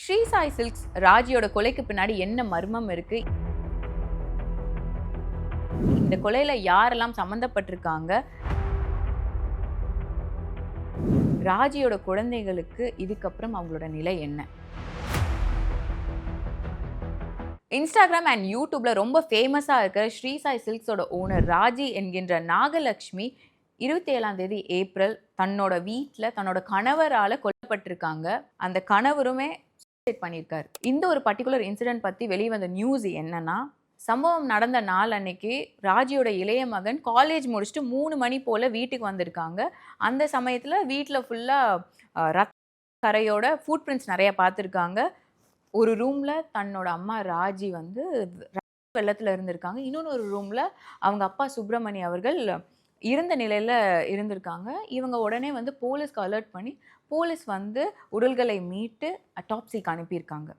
Sri Sai silks ராஜியோட கொலைக்கு பின்னாடி என்ன மர்மம் இருக்கு? இந்த கொலையில யாரெல்லாம் சம்பந்தப்பட்டிருக்காங்க? ராஜியோட குழந்தைகளுக்கு இதுக்கப்புறம் அவங்களோட நிலை என்ன? இன்ஸ்டாகிராம் அண்ட் யூடியூப்ல ரொம்ப ஃபேமஸா இருக்கிற ஸ்ரீ சாய் சில்க்ஸோட ஓனர் ராஜி என்கின்ற நாகலட்சுமி 27ஆம் தேதி ஏப்ரல் தன்னோட வீட்டில் தன்னோட கணவரால கொல்லப்பட்டிருக்காங்க. அந்த கணவருமே சூசைட் பண்ணியிருக்காரு. இந்த ஒரு பர்டிகுலர் இன்சிடென்ட் பத்தி வெளிவந்த நியூஸ் என்னன்னா, சம்பவம் நடந்த நாள் அன்னைக்கு ராஜியோட இளைய மகன் காலேஜ் முடிச்சுட்டு 3 மணி போல வீட்டுக்கு வந்திருக்காங்க. அந்த சமயத்துல வீட்டில் ஃபுல்லா ரத்த கரையோட ஃபுட் பிரிண்ட்ஸ் நிறைய பார்த்துருக்காங்க. ஒரு ரூம்ல தன்னோட அம்மா ராஜி வந்து வெள்ளத்துல இருந்திருக்காங்க. இன்னொரு ரூம்ல அவங்க அப்பா சுப்பிரமணி அவர்கள் இருந்த நிலையில இருந்திருக்காங்க. இவங்க உடனே வந்து போலீஸ்க்கு அலர்ட் பண்ணி போலீஸ் வந்து உடல்களை மீட்டு அட்டாப்சிக்கு அனுப்பியிருக்காங்க.